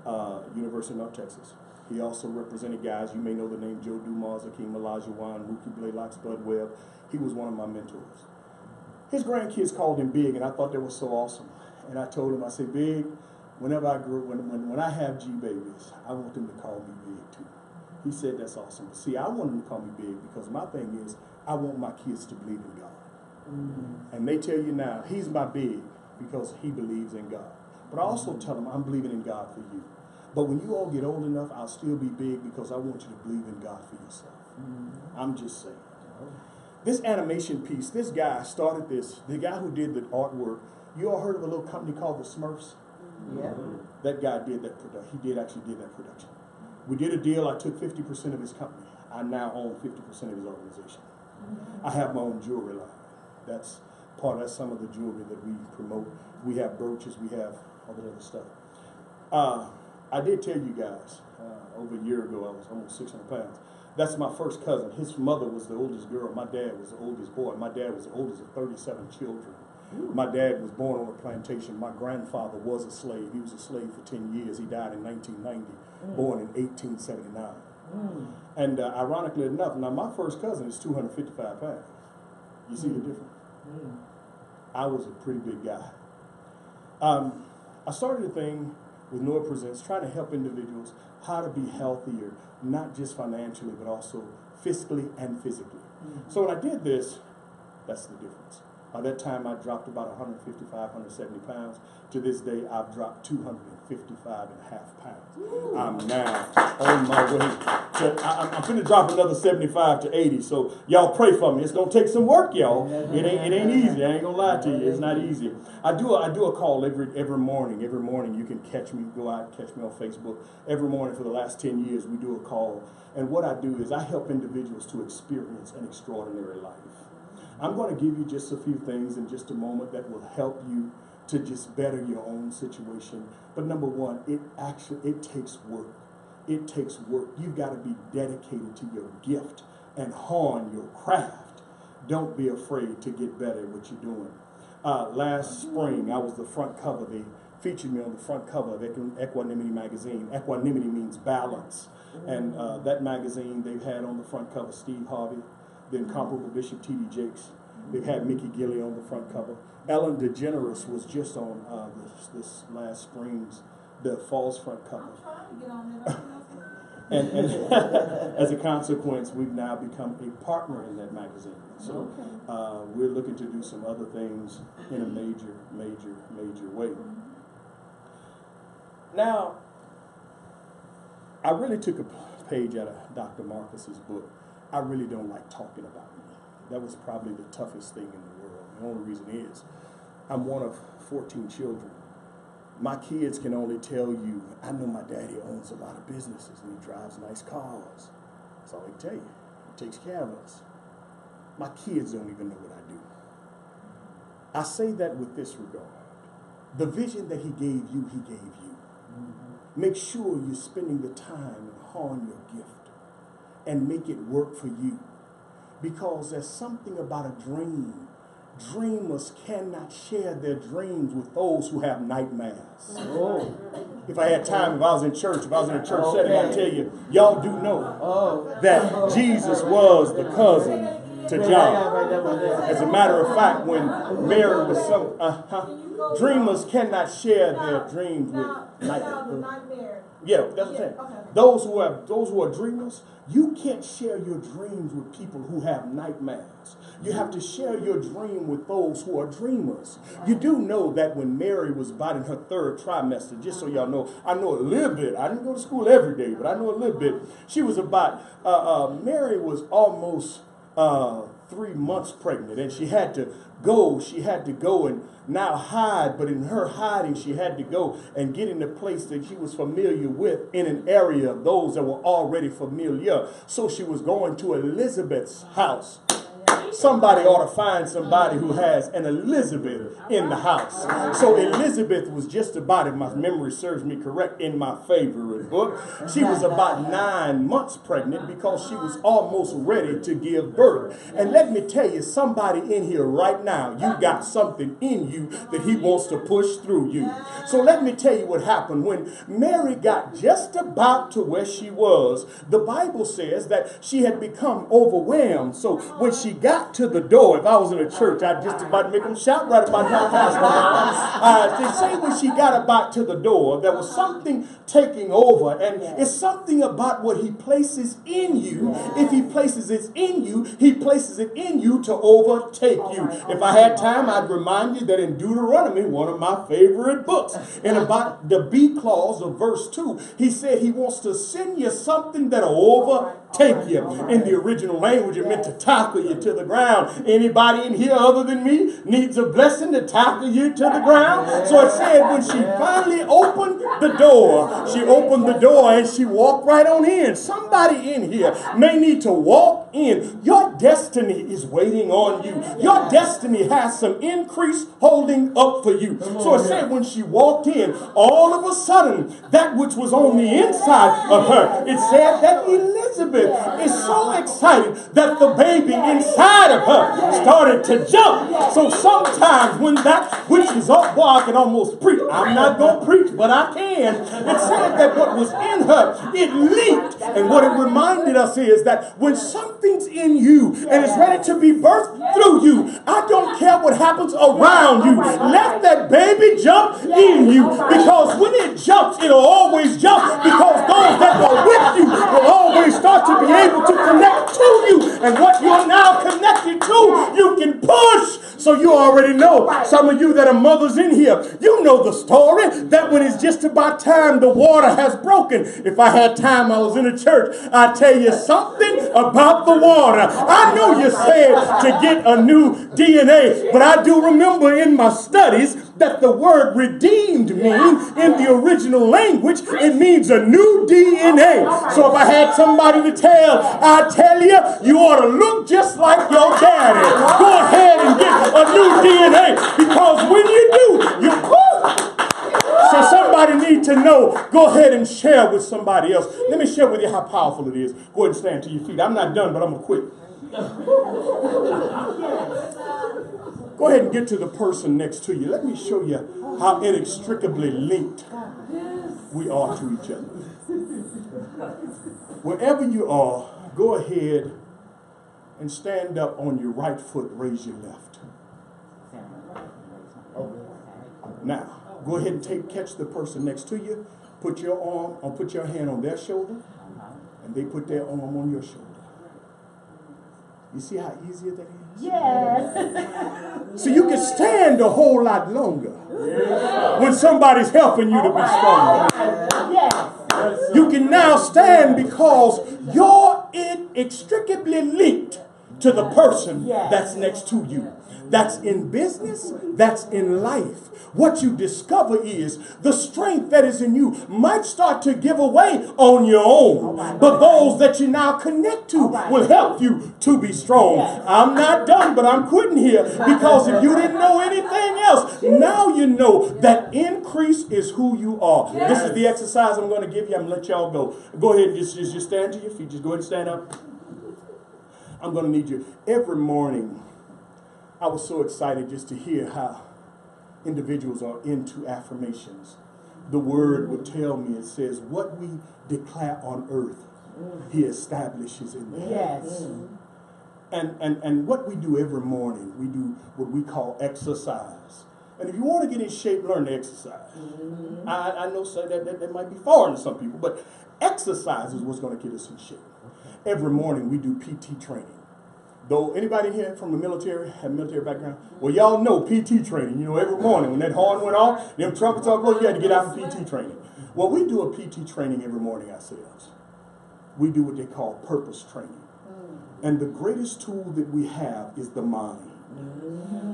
of University of North Texas. He also represented guys, you may know the name Joe Dumas, Akeem Olajuwon, Mookie Blaylock, Spud Webb. He was one of my mentors. His grandkids called him Big, and I thought that was so awesome. And I told him, I said, Big, whenever I grow, when I have G-babies, I want them to call me Big too. He said, that's awesome. But see, I want them to call me Big because my thing is, I want my kids to believe in God. And they tell you now, he's my Big because he believes in God. But I also tell them, I'm believing in God for you. But when you all get old enough, I'll still be Big because I want you to believe in God for yourself. I'm just saying. This animation piece, this guy started this. The guy who did the artwork, you all heard of a little company called the Smurfs? Yeah. That guy did that production. He actually did that production. We did a deal. I took 50% of his company. I now own 50% of his organization. I have my own jewelry line. That's some of the jewelry that we promote. We have brooches. We have all that other stuff. I did tell you guys, over a year ago, I was almost 600 pounds. That's my first cousin. His mother was the oldest girl. My dad was the oldest boy. My dad was the oldest of 37 children. My dad was born on a plantation. My grandfather was a slave. He was a slave for 10 years. He died in 1990, born in 1879. And ironically enough, now my first cousin is 255 pounds. You see the difference? I was a pretty big guy. I started a thing with Noah Presents, trying to help individuals how to be healthier, not just financially, but also fiscally and physically. So when I did this, that's the difference. By that time, I dropped about 155, 170 pounds. To this day, I've dropped 255 and a half pounds. I'm now on my way I'm going to drop another 75 to 80. So y'all pray for me. It's going to take some work, y'all. It ain't easy. I ain't going to lie to you. It's not easy. I do a call every morning. Every morning you can catch me. Go out and catch me on Facebook. Every morning for the last 10 years, we do a call. And what I do is I help individuals to experience an extraordinary life. I'm going to give you just a few things in just a moment that will help you to just better your own situation. But number one, it takes work. It takes work. You've got to be dedicated to your gift and hone your craft. Don't be afraid to get better at what you're doing. Last spring, I was the front cover. They featured me on the front cover of Equanimity magazine. Equanimity means balance. And that magazine, they've had on the front cover Steve Harvey, the incomparable Bishop T.D. Jakes. They've had Mickey Gilley on the front cover. Ellen DeGeneres was just on this last spring's the fall's front cover. I'm trying to get on there. And as a consequence, we've now become a partner in that magazine. So we're looking to do some other things in a major way. Now, I really took a page out of Dr. Marcus's book. I really don't like talking about me. That was probably the toughest thing in the world. The only reason is I'm one of 14 children. My kids can only tell you, I know my daddy owns a lot of businesses and he drives nice cars. That's all he can tell you. He takes care of us. My kids don't even know what I do. I say that with this regard. The vision that he gave you, he gave you. Make sure you're spending the time and hone your gift and make it work for you. Because there's something about a dream. Dreamers cannot share their dreams with those who have nightmares. Oh. If I had time, if I was in a church setting, I'd tell you, y'all do know that Jesus was the cousin to John. As a matter of fact, when Mary was dreamers cannot share their dreams with nightmares. Yeah, that's the thing. Okay. Those who are dreamers, you can't share your dreams with people who have nightmares. You have to share your dream with those who are dreamers. You do know that when Mary was about in her third trimester, just so y'all know, I know a little bit. I didn't go to school every day, but I know a little bit. She was about, Mary was almost 3 months pregnant, and she had to go and now hide, but in her hiding, she had to go and get in a place that she was familiar with in an area of those that were already familiar. So she was going to Elizabeth's house. Somebody ought to find somebody who has an Elizabeth in the house. So Elizabeth was just about, if my memory serves me correct, in my favorite book. She was about 9 months pregnant because she was almost ready to give birth. And let me tell you, somebody in here right now, you got something in you that he wants to push through you. So let me tell you what happened. When Mary got just about to where she was, the Bible says that she had become overwhelmed. So when she got to the door, if I was in a church, I'd just about to make them shout right about now. They say when she got about to the door, there was something taking over, and it's something about what he places in you. If he places it in you, he places it in you to overtake you. If I had time, I'd remind you that in Deuteronomy, one of my favorite books, in about the B clause of verse 2, he said he wants to send you something that'll overtake you. In the original language, it meant to tackle you to the ground. Anybody in here other than me needs a blessing to tackle you to the ground? So it said when she finally opened the door, she opened the door and she walked right on in. Somebody in here may need to walk in. Your destiny is waiting on you. Your destiny has some increase holding up for you. So it said when she walked in, all of a sudden, that which was on the inside of her, it said that Elizabeth is so excited that the baby inside of her started to jump. So sometimes when that which is up, boy, I can almost preach. I'm not going to preach, but I can. It said that what was in her, it leaped. And what it reminded us is that when something's in you and is ready to be birthed through you, I don't care what happens around you. Let that baby jump in you, because when it jumps, it'll always jump, because those that were with you will always start to be able to connect to you. And what you're now connected to, you can push. So you already know, some of you that are mothers in here, you know the story that when it's just about time the water has broken. If I had time, I was in a church, I'd tell you something about the water. I know you said to get a new DNA, but I do remember in my studies that the word redeemed means in the original language, it means a new DNA. So if I had somebody to tell, I tell you, you ought to look just like your daddy. Go ahead and get a new DNA, because when you do, you so somebody need to know. Go ahead and share with somebody else. Let me share with you how powerful it is. Go ahead and stand to your feet. I'm not done, but I'm going to quit. Go ahead and get to the person next to you. Let me show you how inextricably linked we are to each other. Wherever you are, go ahead and stand up on your right foot, raise your left. Now, go ahead and catch the person next to you, put your hand on their shoulder, and they put their arm on your shoulder. You see how easy that is? Yes. So you can stand a whole lot longer when somebody's helping you to be stronger. Yes. You can now stand because you're inextricably linked to the person that's next to you. That's in business, that's in life. What you discover is the strength that is in you might start to give away on your own. But those that you now connect to will help you to be strong. I'm not done, but I'm quitting here, because if you didn't know anything else, now you know that increase is who you are. This is the exercise I'm going to give you. I'm going to let y'all go. Go ahead and just stand to your feet. Just go ahead and stand up. I'm going to need you. Every morning, I was so excited just to hear how individuals are into affirmations. The word would tell me, it says, what we declare on earth, he establishes in the heavens. And what we do every morning, we do what we call exercise. And if you want to get in shape, learn to exercise. I know that might be foreign to some people, but exercise is what's going to get us in shape. Every morning we do PT training. Though anybody here from the military, have military background? Well, y'all know PT training. You know, every morning when that horn went off, them trumpets all blow, you had to get out for PT training. Well, we do a PT training every morning ourselves. We do what they call purpose training. And the greatest tool that we have is the mind.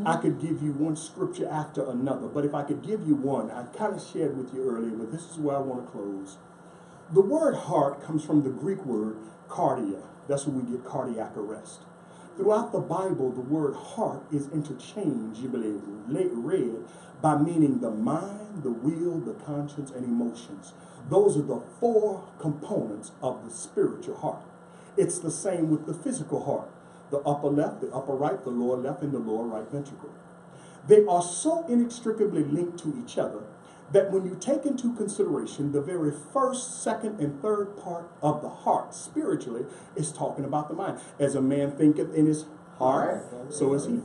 I could give you one scripture after another, but if I could give you one, I kind of shared with you earlier, but this is where I want to close. The word heart comes from the Greek word cardia. That's where we get cardiac arrest. Throughout the Bible, the word heart is interchangeably read by meaning the mind, the will, the conscience, and emotions. Those are the four components of the spiritual heart. It's the same with the physical heart. The upper left, the upper right, the lower left, and the lower right ventricle. They are so inextricably linked to each other that when you take into consideration the very first, second, and third part of the heart spiritually is talking about the mind. As a man thinketh in his heart, so is he.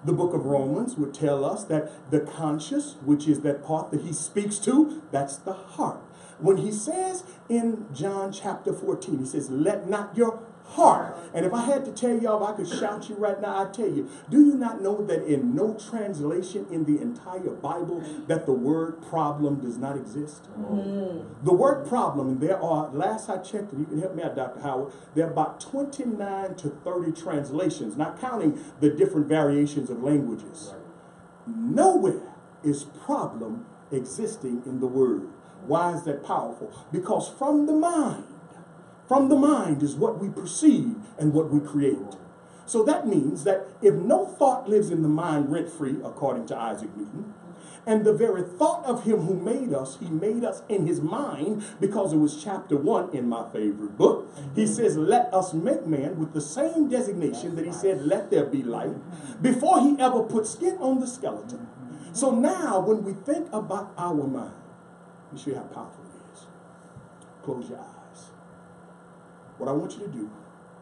The book of Romans would tell us that the conscious, which is that part that he speaks to, that's the heart. When he says in John chapter 14, he says, let not your heart. And if I had to tell y'all, if I could shout you right now, I'd tell you, do you not know that in no translation in the entire Bible that the word problem does not exist? The word problem, and there are, last I checked, and you can help me out, Dr. Howard, there are about 29 to 30 translations, not counting the different variations of languages. Nowhere is problem existing in the word. Why is that powerful? Because from the mind is what we perceive and what we create. So that means that if no thought lives in the mind rent-free, according to Isaac Newton, and the very thought of him who made us, he made us in his mind, because it was chapter 1 in my favorite book. He says, let us make man, with the same designation that he said, let there be light, before he ever put skin on the skeleton. So now when we think about our mind, let me show you how powerful it is. Close your eyes. What I want you to do,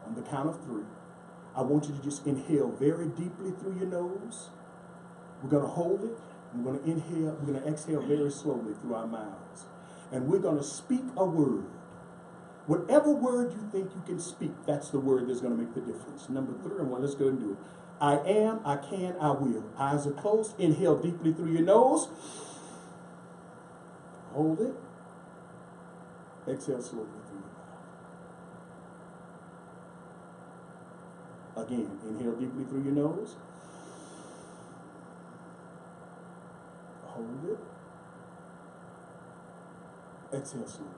on the count of 3, I want you to just inhale very deeply through your nose. We're going to hold it. We're going to inhale. We're going to exhale very slowly through our mouths. And we're going to speak a word. Whatever word you think you can speak, that's the word that's going to make the difference. Number 3, let's go and do it. I am, I can, I will. Eyes are closed. Inhale deeply through your nose. Hold it. Exhale slowly through your mouth. Again, inhale deeply through your nose. Hold it. Exhale slowly.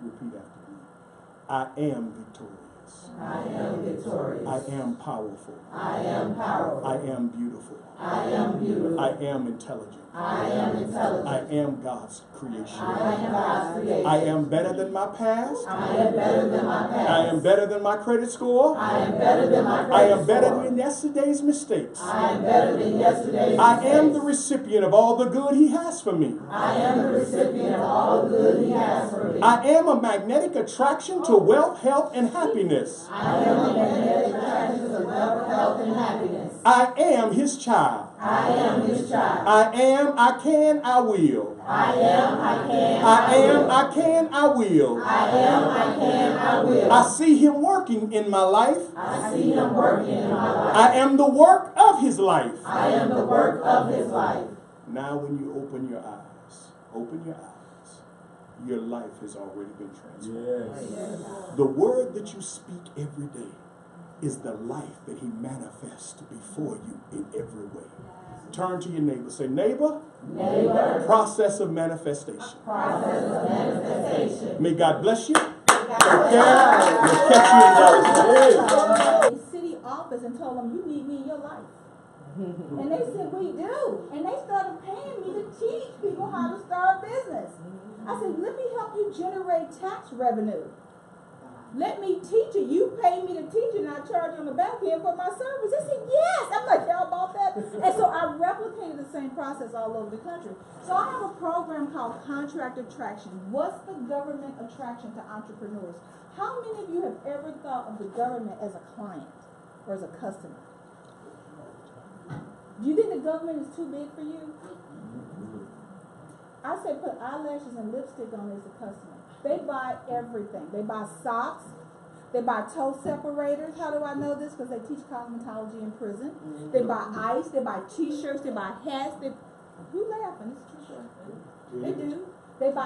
Repeat after me. I am victorious. I am victorious. I am powerful. I am powerful. I am beautiful. I am beautiful. I am intelligent. I am intelligent. I am God's creation. I am God's creation. I am better than my past. I am better than my past. I am better than my credit score. I am better than my credit I am better score. than yesterday's mistakes. I am better than yesterday's I am mistakes. the recipient of all the good He has for me. I am the recipient of all the good He has for me. I am a magnetic attraction to wealth, health, and happiness. I am a magnetic attraction to wealth, health, and happiness. I am His child. I am His child. I am, I can, I will. I am, I can, I am, I can, I will. I am, I can, I will. I see Him working in my life. I see Him working in my life. I am the work of His life. I am the work of His life. Now when you open your eyes, your life has already been transformed. Yes. The word that you speak every day is the life that He manifests before you in every way. Turn to your neighbor. Say, neighbor, Neighbor, process of manifestation. process of manifestation. May God bless you. Okay? We'll catch you in Dallas. The city office and told them, you need me in your life. And they said, we do. And they started paying me to teach people how to start a business. I said, let me help you generate tax revenue. Let me teach you. You pay me to teach you, and I charge you on the back end for my service. They said, yes. I'm like, how about that? And so I replicated the same process all over the country. So I have a program called Contract Attraction. What's the government attraction to entrepreneurs? How many of you have ever thought of the government as a client or as a customer? Do you think the government is too big for you? I say put eyelashes and lipstick on as a customer. They buy everything. They buy socks. They buy toe separators. How do I know this? Because they teach cosmetology in prison. They buy ice. They buy t-shirts. They buy hats. Who laughing? It's true. They do. They buy